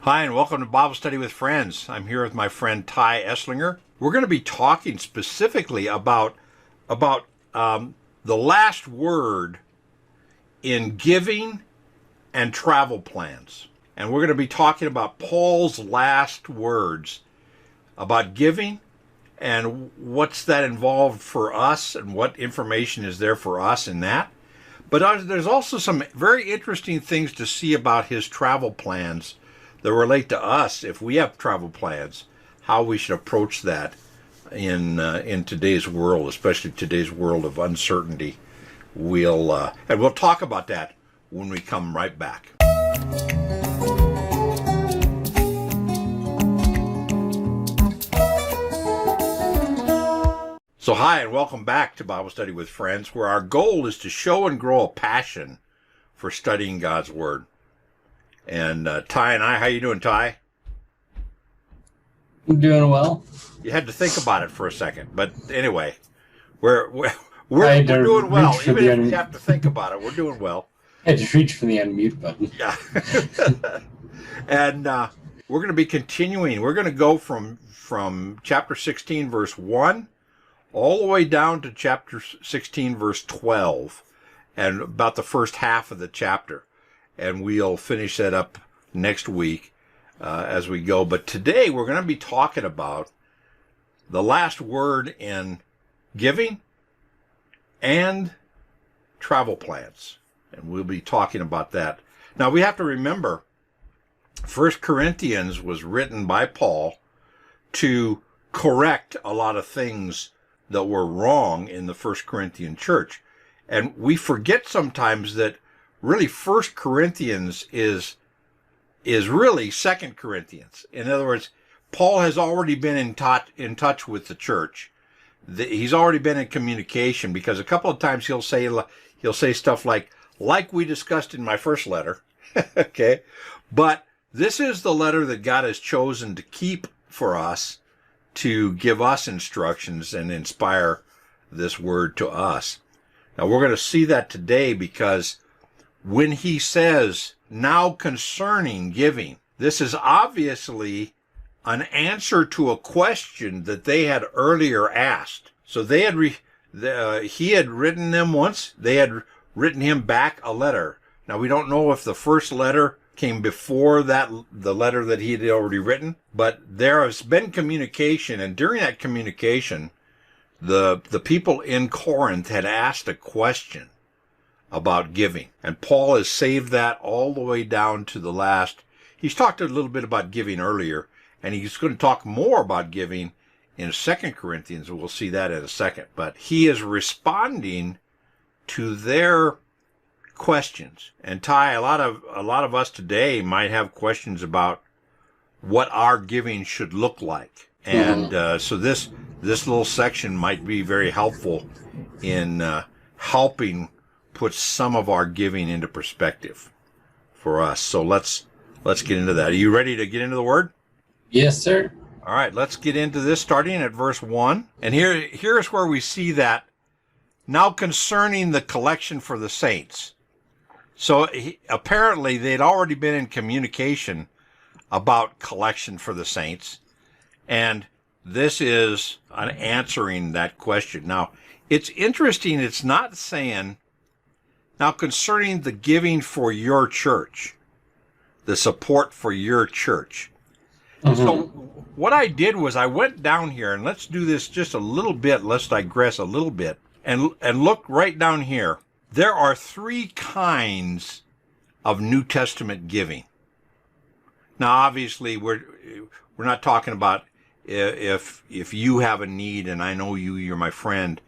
Hi, and welcome to Bible Study with Friends. I'm here with my friend Ty Esslinger. We're going to be talking specifically about the last word in giving and travel plans. And we're going to be talking about Paul's last words about giving and what's that involved for us and what information is there for us in that. But there's also some very interesting things to see about his travel plans that relate to us if we have travel plans, how we should approach that in today's world, especially today's world of uncertainty. We'll talk about that when we come right back. So hi, and welcome back to Bible Study with Friends, where our goal is to show and grow a passion for studying God's Word. And Ty and I, how you doing, Ty? I'm doing well. You had to think about it for a second, but anyway, we're doing well. Even if we have to think about it, we're doing well. I had to reach for the unmute button. Yeah. And we're going to be continuing. We're going to go from chapter 16, verse 1, all the way down to chapter 16, verse 12, and about the first half of the chapter. And we'll finish that up next week as we go. But today we're going to be talking about the last word in giving and travel plans. And we'll be talking about that. Now we have to remember, 1 Corinthians was written by Paul to correct a lot of things that were wrong in the 1 Corinthian church. And we forget sometimes that really 1 Corinthians is really 2 Corinthians. In other words, Paul has already been in touch with the church. He's already been in communication, because a couple of times he'll say stuff like we discussed in my first letter. Okay? But this is the letter that God has chosen to keep for us, to give us instructions and inspire this word to us. Now we're going to see that today, because when he says, now concerning giving, this is obviously an answer to a question that they had earlier asked. So they had he had written them once. They had written him back a letter. Now we don't know if the first letter came before the letter that he had already written, but there has been communication, and during that communication, the people in Corinth had asked a question about giving. And Paul has saved that all the way down to the last. He's talked a little bit about giving earlier, and he's going to talk more about giving in 2 Corinthians. We'll see that in a second. But he is responding to their questions. And Ty, a lot of us today might have questions about what our giving should look like. And so this little section might be very helpful in helping put some of our giving into perspective for us. So let's get into that. Are you ready to get into the word? Yes, sir. All right, let's get into this, starting at verse 1. And here's where we see that, now concerning the collection for the saints. So apparently they'd already been in communication about collection for the saints, and this is an answering that question. Now, it's interesting, it's not saying, now concerning the giving for your church, the support for your church. So what I did was I went down here, and let's do this just a little bit, let's digress a little bit, and look right down here. There are three kinds of New Testament giving. Now, obviously, we're not talking about if you have a need and I know you're my friend,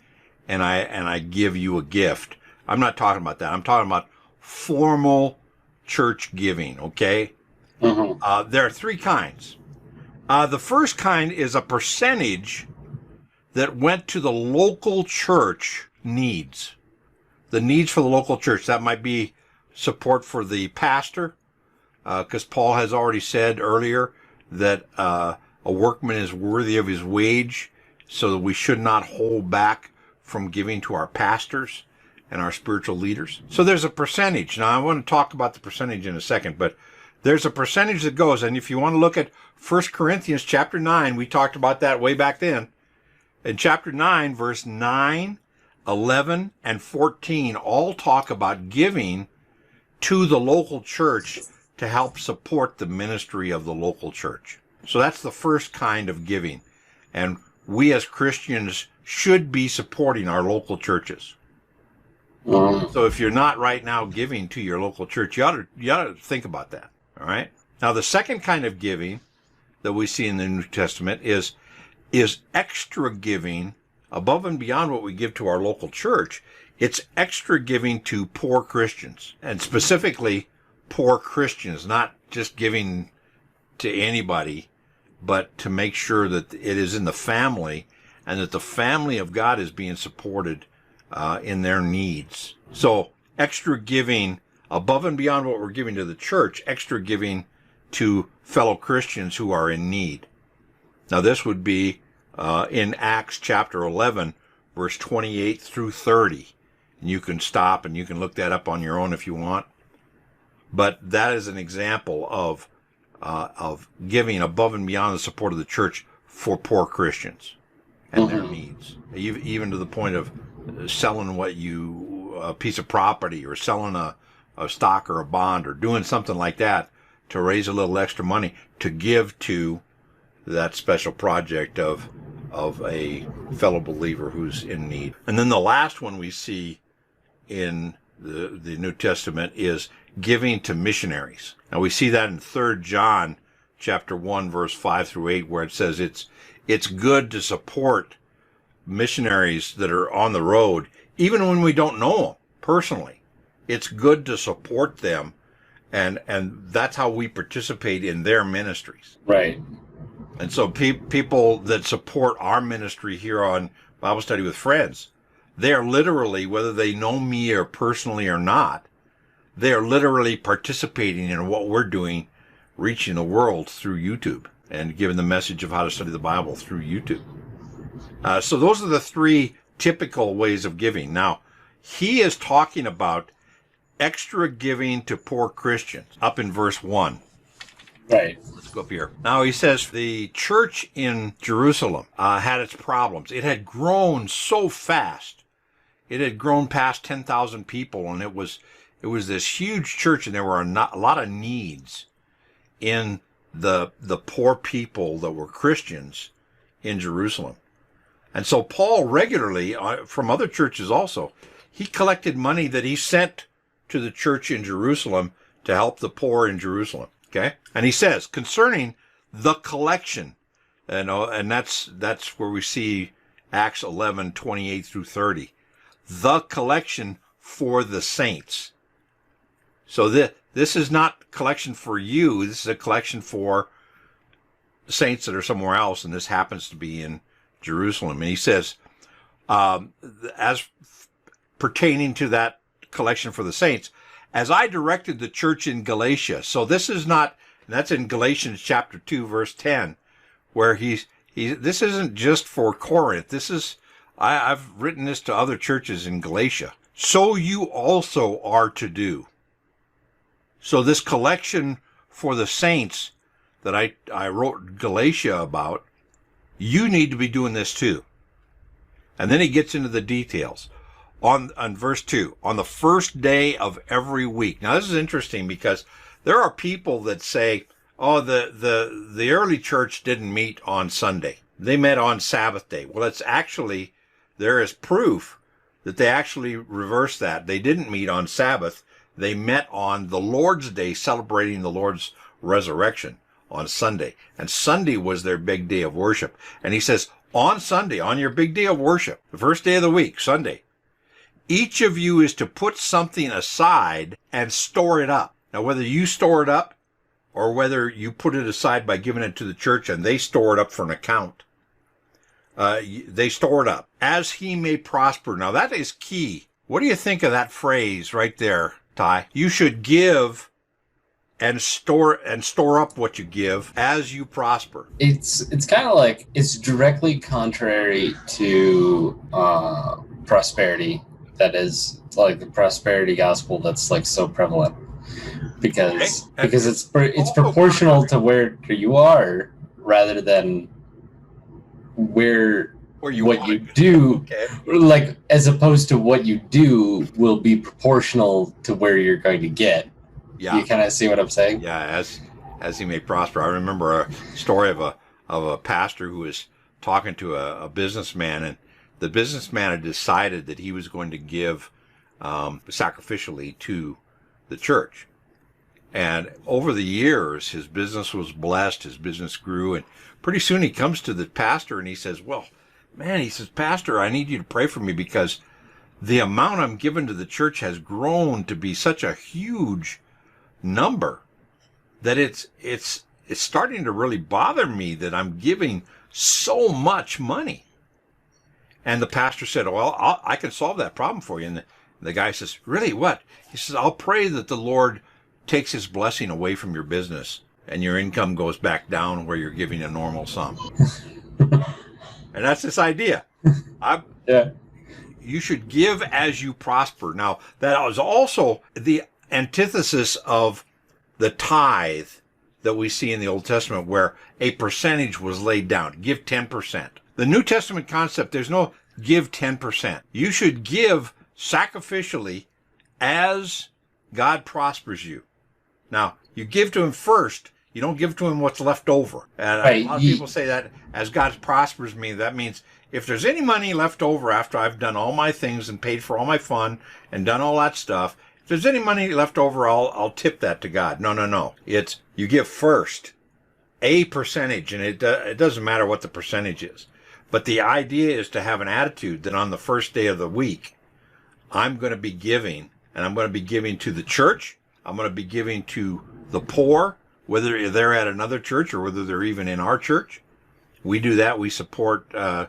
and I give you a gift. I'm not talking about that. I'm talking about formal church giving, okay? There are three kinds. The first kind is a percentage that went to the local church needs. The needs for the local church. That might be support for the pastor, because Paul has already said earlier that a workman is worthy of his wage, so that we should not hold back from giving to our pastors and our spiritual leaders. So there's a percentage. Now, I want to talk about the percentage in a second, but there's a percentage that goes. And if you want to look at 1 Corinthians chapter 9, we talked about that way back then. In chapter 9, verse 9, 11, and 14 all talk about giving to the local church to help support the ministry of the local church. So that's the first kind of giving. And we as Christians should be supporting our local churches. So if you're not right now giving to your local church, you ought to think about that. All right. Now, the second kind of giving that we see in the New Testament is extra giving above and beyond what we give to our local church. It's extra giving to poor Christians, and specifically poor Christians, not just giving to anybody, but to make sure that it is in the family and that the family of God is being supported in their needs. So extra giving above and beyond what we're giving to the church, extra giving to fellow Christians who are in need. Now this would be in Acts chapter 11, verse 28 through 30. And you can stop and you can look that up on your own if you want. But that is an example of giving above and beyond the support of the church for poor Christians and their needs, even to the point of selling a piece of property, or selling a stock or a bond, or doing something like that to raise a little extra money to give to that special project of a fellow believer who's in need. And then the last one we see in the New Testament is giving to missionaries. Now we see that in 3 John chapter 1, verse 5 through 8, where it says it's good to support missionaries that are on the road, even when we don't know them personally. It's good to support them, and that's how we participate in their ministries. Right. And so people that support our ministry here on Bible Study with Friends, they are literally, whether they know me or personally or not, they are literally participating in what we're doing, reaching the world through YouTube and giving the message of how to study the Bible through YouTube. So those are the three typical ways of giving. Now, he is talking about extra giving to poor Christians up in verse 1. Right. Let's go up here. Now, he says the church in Jerusalem had its problems. It had grown so fast. It had grown past 10,000 people, and it was this huge church, and there were a lot of needs in the poor people that were Christians in Jerusalem. And so Paul regularly, from other churches also, he collected money that he sent to the church in Jerusalem to help the poor in Jerusalem. Okay? And he says, concerning the collection, and that's where we see Acts 11, 28 through 30. The collection for the saints. So this is not collection for you. This is a collection for saints that are somewhere else, and this happens to be in Jerusalem. And he says, as pertaining to that collection for the saints, as I directed the church in Galatia. So this is not, that's in Galatians chapter 2, verse 10, where this isn't just for Corinth. This is, I've written this to other churches in Galatia. So you also are to do. So this collection for the saints that I wrote Galatia about, you need to be doing this too. And then he gets into the details. On verse 2, on the first day of every week. Now this is interesting because there are people that say, oh, the early church didn't meet on Sunday. They met on Sabbath day. Well, it's actually, there is proof that they actually reversed that. They didn't meet on Sabbath. They met on the Lord's Day, celebrating the Lord's resurrection on Sunday. And Sunday was their big day of worship. And he says, on Sunday, on your big day of worship, the first day of the week, Sunday, each of you is to put something aside and store it up. Now, whether you store it up or whether you put it aside by giving it to the church and they store it up for an account, they store it up as he may prosper. Now, that is key. What do you think of that phrase right there, Ty? You should give and store up what you give as you prosper. It's kind of like, it's directly contrary to prosperity. That is like the prosperity gospel that's like so prevalent. because Okay. it's Also proportional to where you are rather than where where you what you want. do, Okay. like as opposed to what you do will be proportional to where you're going to get. Yeah. You kind of see what I'm saying? Yeah. As he may prosper. I remember a story of a pastor who was talking to a businessman, and the businessman had decided that he was going to give sacrificially to the church. And over the years, his business was blessed, his business grew, and pretty soon he comes to the pastor and he says, well, man, he says, Pastor, I need you to pray for me because the amount I'm giving to the church has grown to be such a huge number that it's starting to really bother me that I'm giving so much money. And the pastor said, well, I can solve that problem for you. And the guy says, really, what? He says, I'll pray that the Lord takes his blessing away from your business and your income goes back down where you're giving a normal sum. And that's this idea. Yeah. You should give as you prosper. Now, that was also the antithesis of the tithe that we see in the Old Testament, where a percentage was laid down. Give 10%. The New Testament concept, there's no give 10%. You should give sacrificially as God prospers you. Now, you give to him first. You don't give to him what's left over. And Right. a lot of people say that as God prospers me, that means if there's any money left over after I've done all my things and paid for all my fun and done all that stuff, if there's any money left over, I'll tip that to God. No. It's you give first a percentage, and it doesn't matter what the percentage is. But the idea is to have an attitude that on the first day of the week, I'm going to be giving, and I'm going to be giving to the church. I'm going to be giving to the poor, whether they're at another church or whether they're even in our church. We do that. We support a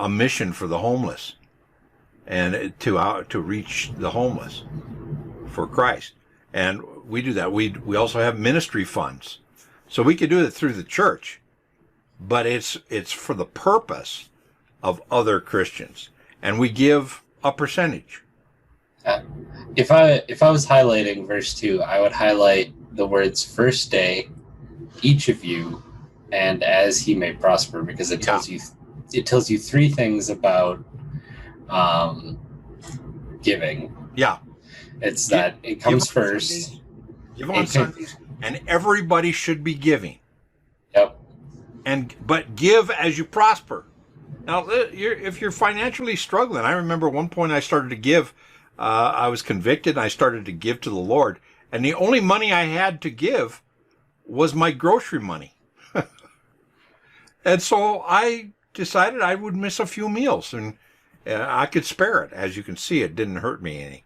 mission for the homeless and to reach the homeless for Christ. And we do that. We also have ministry funds. So we could do it through the church, but it's for the purpose of other Christians. And we give a percentage. If I was highlighting verse 2, I would highlight the words first day, each of you, and as he may prosper, because it tells you three things about giving. Yeah. It's that it comes first. Give on Sundays, and everybody should be giving. Yep. But give as you prosper. Now, if you're financially struggling, I remember at one point I started to give. I was convicted, and I started to give to the Lord, and the only money I had to give was my grocery money. And so I decided I would miss a few meals, and I could spare it. As you can see, it didn't hurt me any.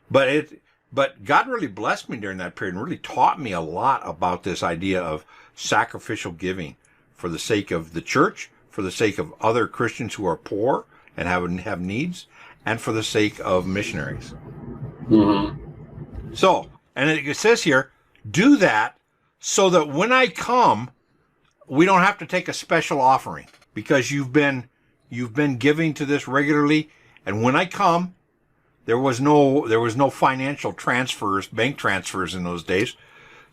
But God really blessed me during that period and really taught me a lot about this idea of sacrificial giving for the sake of the church, for the sake of other Christians who are poor and have needs, and for the sake of missionaries. Mm-hmm. So, and it says here, do that so that when I come, we don't have to take a special offering because you've been giving to this regularly. And when I come, there was no financial transfers, bank transfers in those days.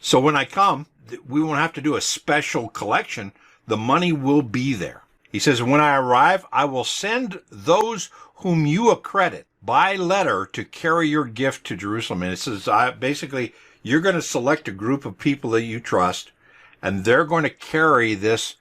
So when I come, we won't have to do a special collection. The money will be there. He says, when I arrive, I will send those whom you accredit by letter to carry your gift to Jerusalem. And it says, basically, you're going to select a group of people that you trust, and they're going to carry this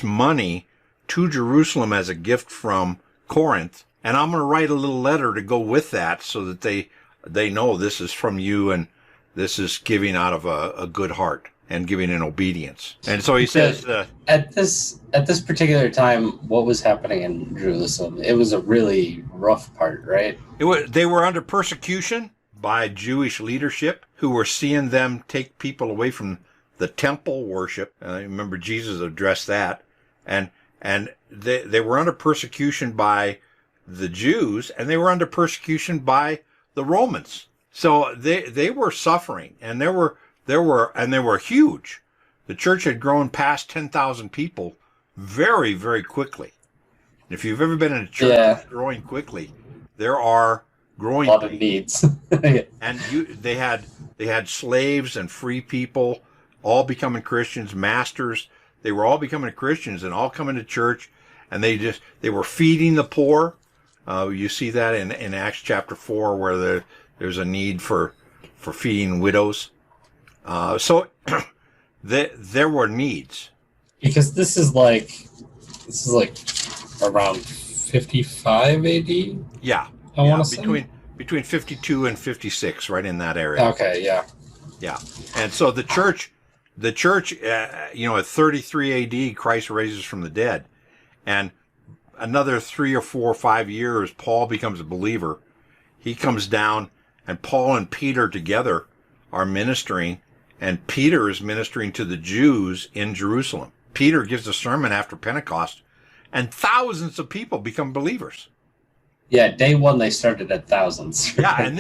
money to Jerusalem as a gift from Corinth. And I'm going to write a little letter to go with that so that they know this is from you and this is giving out of a good heart and giving in obedience. And so he says... at this particular time, what was happening in Jerusalem? It was a really rough part, right? They were under persecution by Jewish leadership who were seeing them take people away from the temple worship. Remember, Jesus addressed that. And they were under persecution by the Jews, and they were under persecution by the Romans. So they were suffering, and they were huge. The church had grown past 10,000 people very, very quickly. If you've ever been in a church that's growing quickly, there are growing A lot of pains. needs. And they had slaves and free people all becoming Christians, masters. They were all becoming Christians and all coming to church, and they were feeding the poor. You see that in Acts chapter 4, where there's a need for feeding widows. So there were needs. Because this is like around 55 AD. Yeah, I want to say between 52 and 56, right in that area. Okay, yeah. Yeah, and so the church, at 33 A.D., Christ raises from the dead, and another 3 or 4 or 5 years, Paul becomes a believer. He comes down, and Paul and Peter together are ministering, and Peter is ministering to the Jews in Jerusalem. Peter gives a sermon after Pentecost, and thousands of people become believers. Yeah, day one they started at thousands. Yeah, and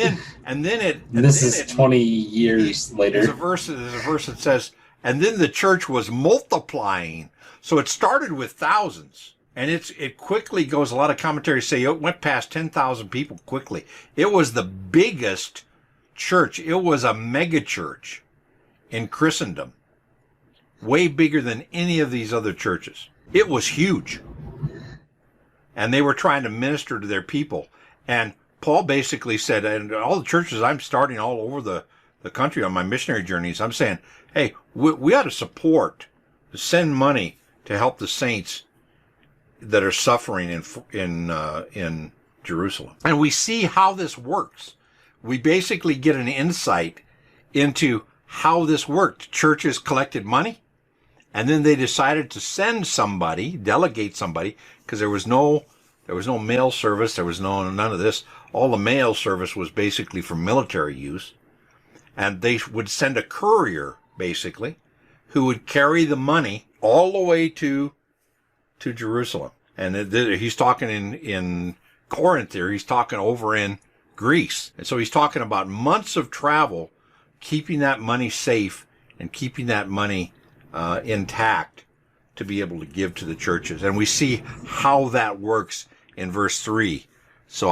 then this is 20 years later. There's a verse that says, and then the church was multiplying. So it started with thousands, and it quickly goes. A lot of commentaries say it went past 10,000 people quickly. It was the biggest church. It was a mega church in Christendom, way bigger than any of these other churches. It was huge. And they were trying to minister to their people. And Paul basically said, and all the churches I'm starting all over the country on my missionary journeys, I'm saying, hey, we ought to send money to help the saints that are suffering in Jerusalem. And we see how this works. We basically get an insight into how this worked. Churches collected money, and then they decided to send somebody, delegate somebody, because there was no mail service, there was none of this. All the mail service was basically for military use. And they would send a courier, basically, who would carry the money all the way to Jerusalem. And he's talking in Corinth there, he's talking over in Greece. And so he's talking about months of travel, keeping that money safe and keeping that money intact to be able to give to the churches. And we see how that works in verse 3. So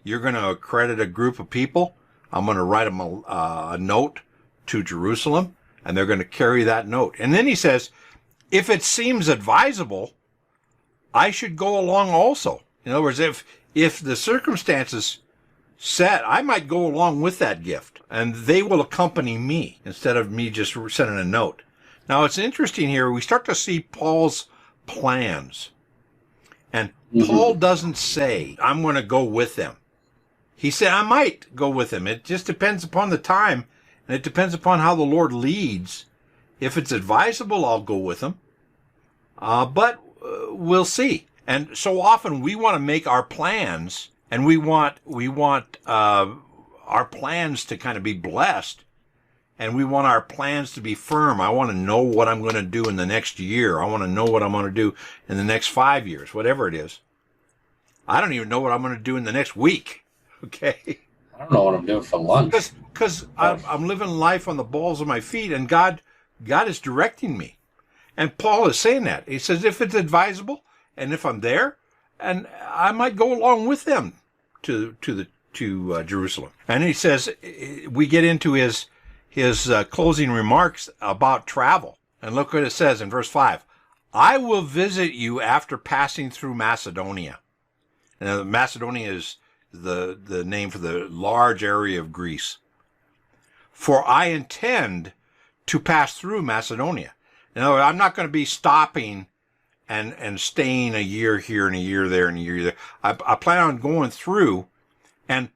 you're going to accredit a group of people. I'm going to write them a note to Jerusalem, and they're going to carry that note. And then he says, if it seems advisable, I should go along also. In other words, if the circumstances set, I might go along with that gift, and they will accompany me instead of me just sending a note. Now, it's interesting here. We start to see Paul's plans. And Paul doesn't say, I'm going to go with them. He said, I might go with them. It just depends upon the time, and it depends upon how the Lord leads. If it's advisable, I'll go with them. But we'll see. And so often we want to make our plans, and we want our plans to kind of be blessed. And we want our plans to be firm. I want to know what I'm going to do in the next year. I want to know what I'm going to do in the next 5 years, whatever it is. I don't even know what I'm going to do in the next week. Okay? I don't know what I'm doing for lunch. Because I'm living life on the balls of my feet, and God is directing me. And Paul is saying that. He says, if it's advisable, and if I'm there, and I might go along with them to Jerusalem. And he says, we get into his closing remarks about travel. And look what it says in verse 5. I will visit you after passing through Macedonia. Now, Macedonia is the name for the large area of Greece. For I intend to pass through Macedonia. Now, I'm not going to be stopping and staying a year here and a year there and a year there. I plan on going through, and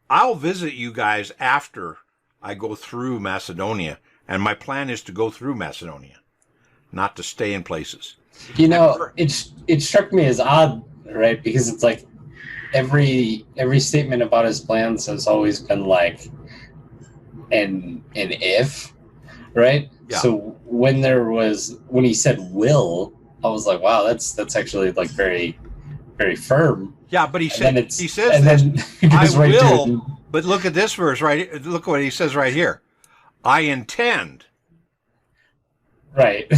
I'll visit you guys after I go through Macedonia, and my plan is to go through Macedonia, not to stay in places. You know, it struck me as odd, right? Because it's like every statement about his plans has always been like an if, right? Yeah. So when he said will, I was like, wow, that's actually like very, very firm. Yeah, but he says then I right will. But look at this verse right. Look what he says right here. I intend. Right.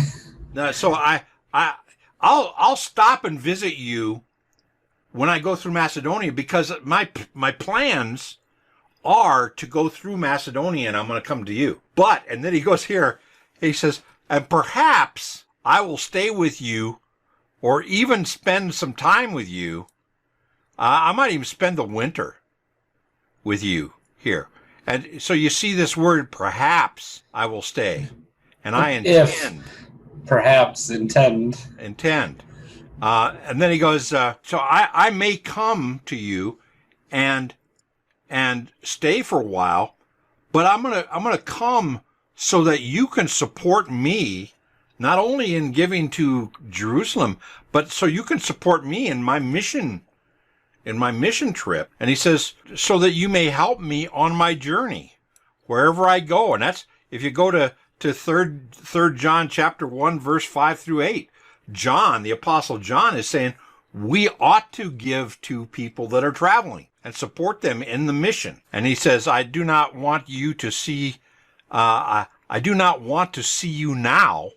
So I'll stop and visit you when I go through Macedonia, because my plans are to go through Macedonia, and I'm going to come to you. But, and then he goes here, he says, and perhaps I will stay with you or even spend some time with you. I might even spend the winter with you here. And so you see this word, perhaps I will stay. And I intend. Perhaps intend. Intend. And then he goes, so I may come to you and stay for a while, but I'm gonna come so that you can support me, not only in giving to Jerusalem, but so you can support me in my mission trip. And he says, so that you may help me on my journey wherever I go. And that's, if you go to 3 John chapter 1, verse 5 through 8, John, the Apostle John, is saying we ought to give to people that are traveling and support them in the mission. And he says, I do not want you to see, I do not want to see you now,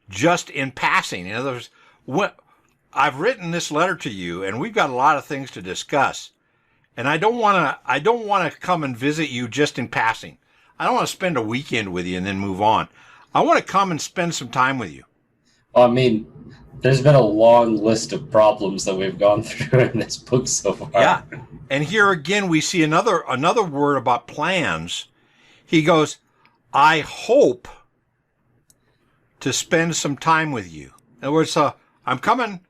just in passing. In other words, I've written this letter to you, and we've got a lot of things to discuss. And I don't want to come and visit you just in passing. I don't want to spend a weekend with you and then move on. I want to come and spend some time with you. Well, I mean, there's been a long list of problems that we've gone through in this book so far. Yeah. And here again, we see another word about plans. He goes, I hope to spend some time with you. In other words, I'm coming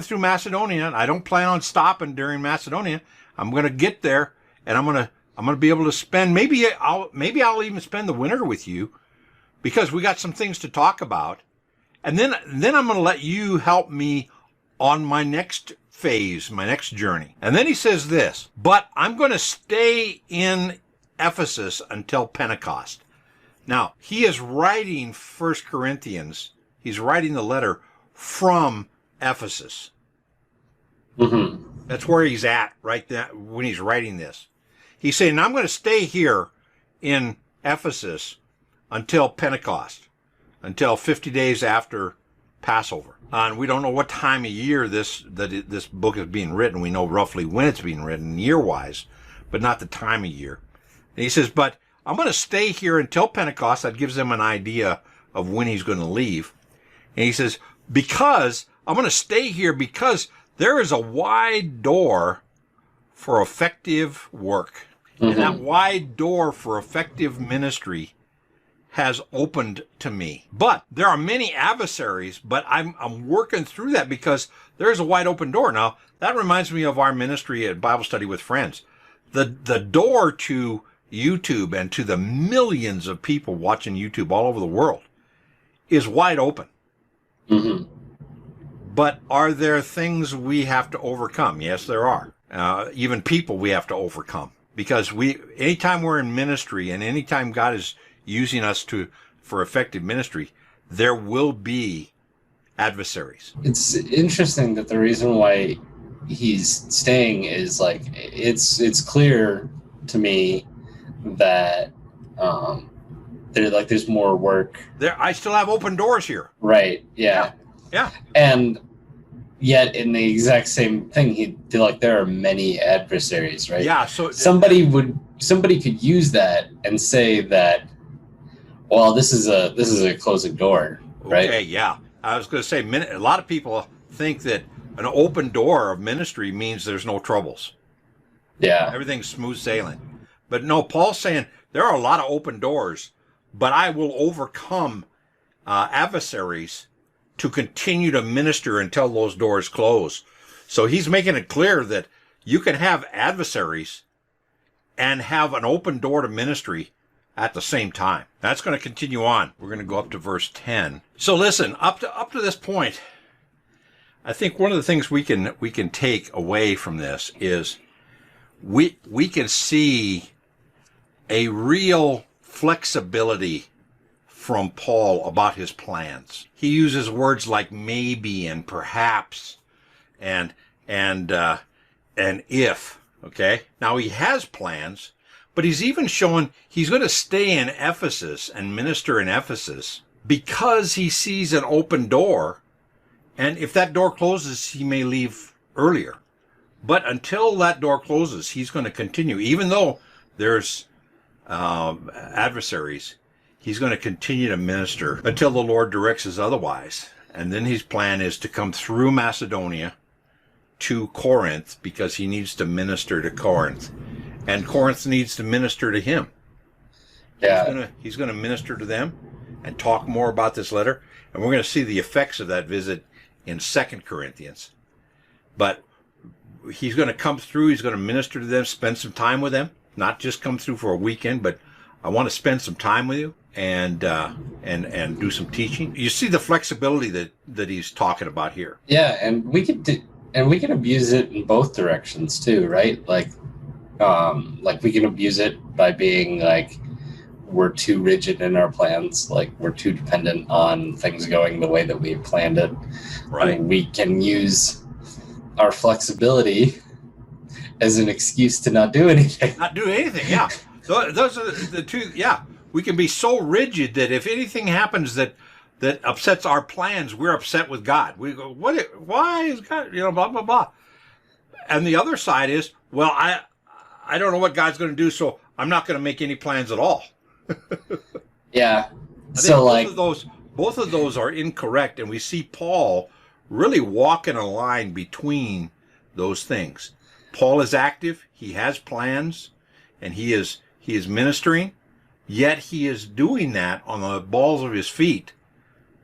through Macedonia, and I don't plan on stopping during Macedonia. I'm going to get there, and I'm going to be able to spend, maybe I'll even spend the winter with you, because we got some things to talk about. And then I'm going to let you help me on my next phase, my next journey. And then he says this, but I'm going to stay in Ephesus until Pentecost. Now, he is writing 1 Corinthians. He's writing the letter from Ephesus. Mm-hmm. That's where he's at right there when he's writing this. He's saying, I'm going to stay here in Ephesus until Pentecost, until 50 days after Passover. And we don't know what time of year this book is being written. We know roughly when it's being written, year-wise, but not the time of year. And he says, but I'm going to stay here until Pentecost. That gives them an idea of when he's going to leave. And he says, because I'm going to stay here because there is a wide door for effective work. Mm-hmm. And that wide door for effective ministry has opened to me. But there are many adversaries, but I'm working through that because there's a wide open door. Now, that reminds me of our ministry at Bible Study with Friends. The door to YouTube and to the millions of people watching YouTube all over the world is wide open. Mm-hmm. But are there things we have to overcome? Yes, there are. Even people we have to overcome. Because anytime we're in ministry and anytime God is using us for effective ministry, there will be adversaries. It's interesting that the reason why he's staying is like it's clear to me that there's more work. I still have open doors here. Right. Yeah. Yeah. And yet in the exact same thing, there are many adversaries, right? Yeah. So somebody could use that and say that, well, this is a closing door, right? Okay, yeah. I was going to say, a lot of people think that an open door of ministry means there's no troubles. Yeah. Everything's smooth sailing. But no, Paul's saying there are a lot of open doors, but I will overcome adversaries to continue to minister until those doors close. So he's making it clear that you can have adversaries and have an open door to ministry at the same time. That's going to continue on. We're going to go up to verse 10. So listen, up to this point, I think one of the things we can take away from this is we can see a real flexibility from Paul about his plans. He uses words like maybe and perhaps and if. Okay? Now he has plans, but he's even showing he's going to stay in Ephesus and minister in Ephesus because he sees an open door. And if that door closes, he may leave earlier. But until that door closes, he's going to continue. Even though there's adversaries, he's going to continue to minister until the Lord directs us otherwise. And then his plan is to come through Macedonia to Corinth, because he needs to minister to Corinth. And Corinth needs to minister to him. Yeah. He's going to minister to them and talk more about this letter. And we're going to see the effects of that visit in 2 Corinthians. But he's going to come through. He's going to minister to them, spend some time with them. Not just come through for a weekend, but I want to spend some time with you and do some teaching. You see the flexibility that he's talking about here. Yeah, and we can abuse it in both directions too, right? Like we can abuse it by being like, we're too rigid in our plans, like we're too dependent on things going the way that we planned it. Right. And we can use our flexibility as an excuse to not do anything. Not do anything, yeah. So those are the two, yeah. We can be so rigid that if anything happens that upsets our plans, we're upset with God. We go, why is God, blah, blah, blah. And the other side is, well, I don't know what God's going to do, so I'm not going to make any plans at all. Yeah. So both of those are incorrect, and we see Paul really walking a line between those things. Paul is active, he has plans, and he is ministering, yet he is doing that on the balls of his feet,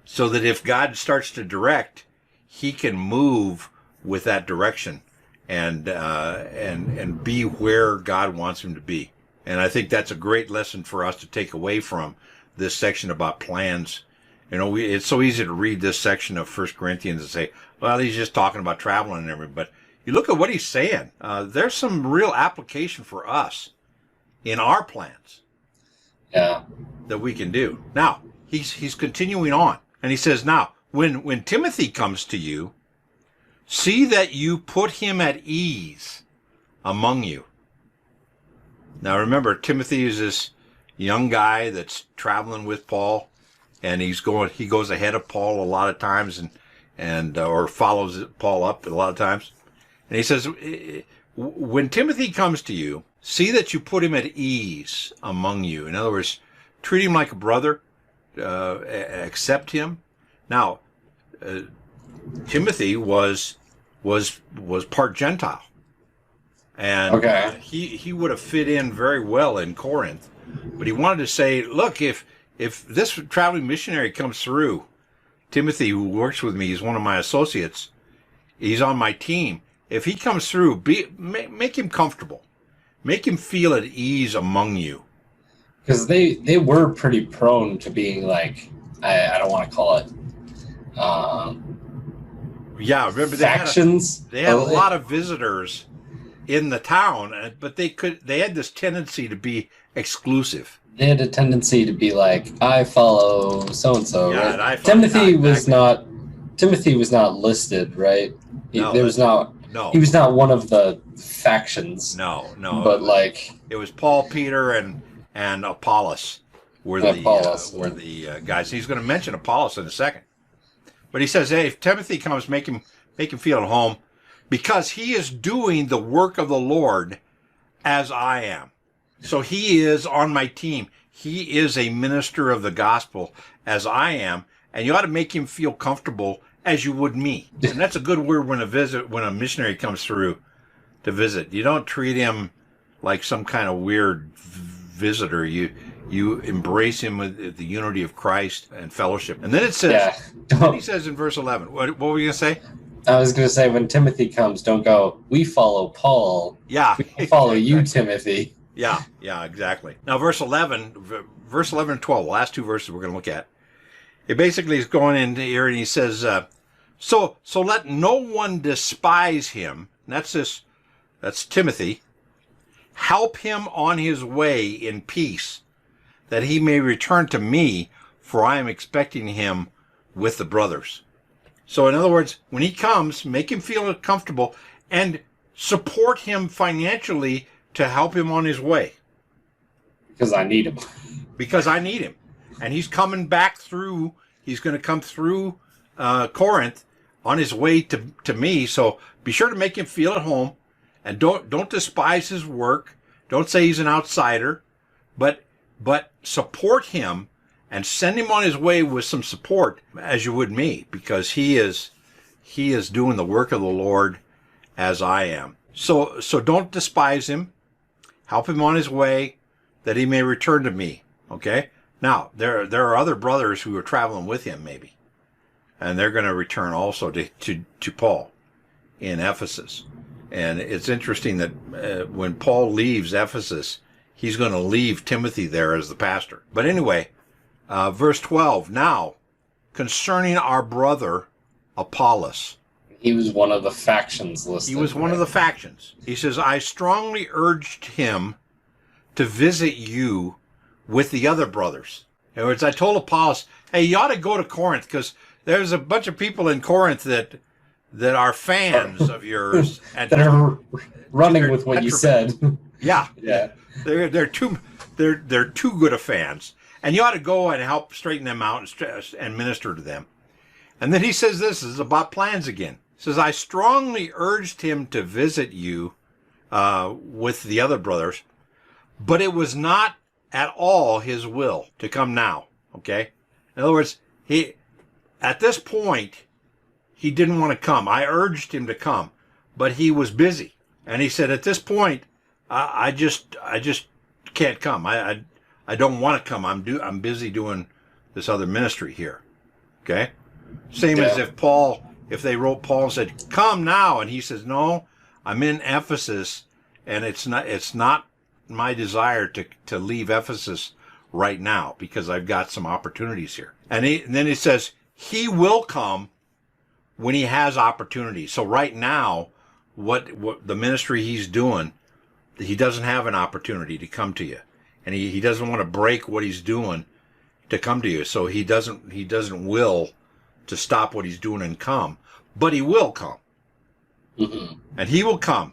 so that if God starts to direct, he can move with that direction and be where God wants him to be. And I think that's a great lesson for us to take away from this section about plans. It's so easy to read this section of 1 Corinthians and say, well, he's just talking about traveling and everything. But you look at what he's saying. There's some real application for us in our plans. Yeah. That we can do. Now, he's continuing on. And he says, now, when Timothy comes to you, see that you put him at ease among you. Now, remember, Timothy is this young guy that's traveling with Paul, and he goes ahead of Paul a lot of times or follows Paul up a lot of times. And he says, when Timothy comes to you, see that you put him at ease among you. In other words, treat him like a brother, accept him. Now, Timothy was part Gentile. And okay. He would have fit in very well in Corinth. But he wanted to say, look, if this traveling missionary comes through, Timothy, who works with me, he's one of my associates, he's on my team. If he comes through, make him comfortable. Make him feel at ease among you. Because they were pretty prone to being like, I don't want to call it yeah, remember factions. They had a lot of visitors in the town, but they had this tendency to be exclusive. They had a tendency to be like, I follow so and so. Yeah, right? Timothy was not listed, right? He was not one of the factions. No. But it was Paul, Peter, and Apollos were the guys. He's going to mention Apollos in a second. But he says, hey, if Timothy comes, make him feel at home, because he is doing the work of the Lord as I am. So he is on my team. He is a minister of the gospel as I am, and you ought to make him feel comfortable as you would me. And that's a good word when a missionary comes through to visit. You don't treat him like some kind of weird visitor. You embrace him with the unity of Christ and fellowship. And then it says, then he says in verse 11, what were you going to say? I was going to say, when Timothy comes, don't go, we follow Paul. Yeah. We follow you, Timothy. Yeah, exactly. Now, verse 11 and 12, the last two verses we're going to look at. It basically is going in here, and he says, so let no one despise him. And that's Timothy. Help him on his way in peace, that he may return to me, for I am expecting him with the brothers. So in other words, when he comes, make him feel comfortable and support him financially to help him on his way. Because I need him. And he's coming back through, he's going to come through Corinth on his way to me. So be sure to make him feel at home, and don't despise his work. Don't say he's an outsider, but support him and send him on his way with some support, as you would me, because he is doing the work of the Lord as I am. So don't despise him. Help him on his way, that he may return to me. Okay? Now, there are other brothers who are traveling with him, maybe, and they're going to return also to Paul in Ephesus. And it's interesting that when Paul leaves Ephesus, he's going to leave Timothy there as the pastor. But anyway, verse 12, now, concerning our brother Apollos. He was one of the factions listed. He was one of the factions. He says, I strongly urged him to visit you with the other brothers. In other words, I told Apollos, hey, you ought to go to Corinth, because there's a bunch of people in Corinth that are fans of yours. And that are running with what you said. Yeah. Yeah. They're too good of fans. And you ought to go and help straighten them out and minister to them. And then he says this is about plans again. He says, I strongly urged him to visit you with the other brothers, but it was not at all his will to come now. Okay? In other words, at this point, he didn't want to come. I urged him to come, but he was busy. And he said, at this point, I just can't come. I don't want to come. I'm busy doing this other ministry here. Okay? Same as if they wrote Paul and said, come now, and he says, no, I'm in Ephesus, and it's not my desire to leave Ephesus right now, because I've got some opportunities here. And then he says, he will come when he has opportunity. So right now, what the ministry he's doing, he doesn't have an opportunity to come to you. And he doesn't want to break what he's doing to come to you. So he doesn't will to stop what he's doing and come. But he will come. Mm-hmm. And he will come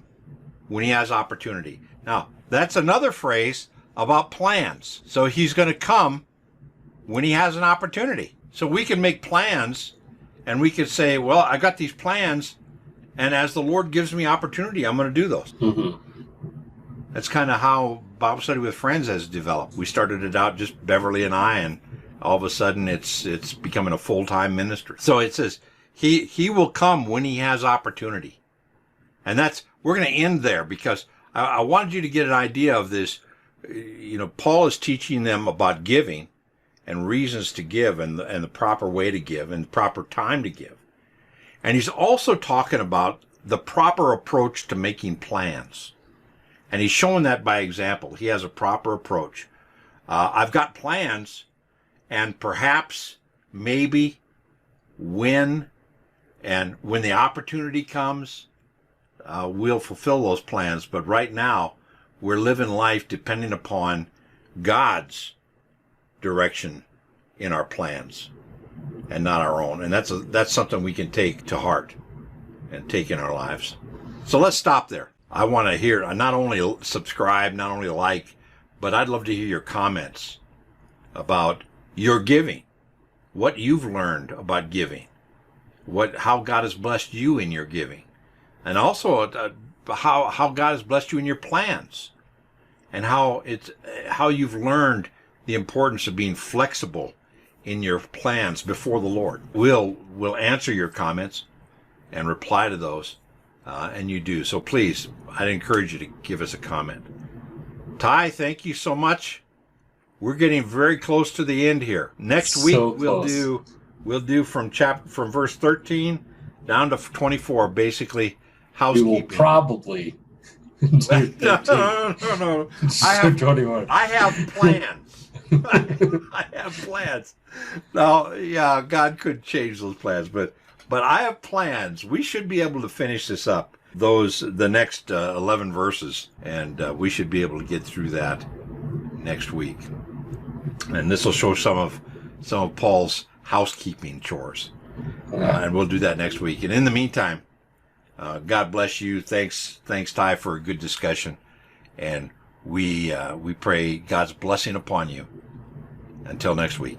when he has opportunity. Now, that's another phrase about plans. So he's going to come when he has an opportunity. So we can make plans, and we could say, well, I got these plans, and as the Lord gives me opportunity, I'm going to do those. Mm-hmm. That's kind of how Bible Study with Friends has developed. We started it out just Beverly and I, and all of a sudden it's becoming a full-time ministry. So it says he will come when he has opportunity. And we're going to end there, because I wanted you to get an idea of this. You know, Paul is teaching them about giving and reasons to give, and the proper way to give and the proper time to give. And he's also talking about the proper approach to making plans. And he's showing that by example. He has a proper approach. I've got plans, and perhaps, maybe, when the opportunity comes, we'll fulfill those plans. But right now, we're living life depending upon God's direction in our plans, and not our own. And that's something we can take to heart and take in our lives. So let's stop there. I want to hear, not only subscribe, not only like, but I'd love to hear your comments about your giving, what you've learned about giving, how God has blessed you in your giving, and also how God has blessed you in your plans, and how you've learned the importance of being flexible in your plans before the Lord. We'll answer your comments and reply to those, and you do. So please, I'd encourage you to give us a comment. Ty, thank you so much. We're getting very close to the end here. Next week we'll do from verse 13 down to 24, basically housekeeping. We will probably do 13. No. I have plans. I have plans. Now, yeah, God could change those plans, but I have plans. We should be able to finish this up, the next 11 verses, and we should be able to get through that next week. And this will show some of Paul's housekeeping chores, and we'll do that next week. And in the meantime, God bless you. Thanks, Ty, for a good discussion, and we pray God's blessing upon you. Until next week.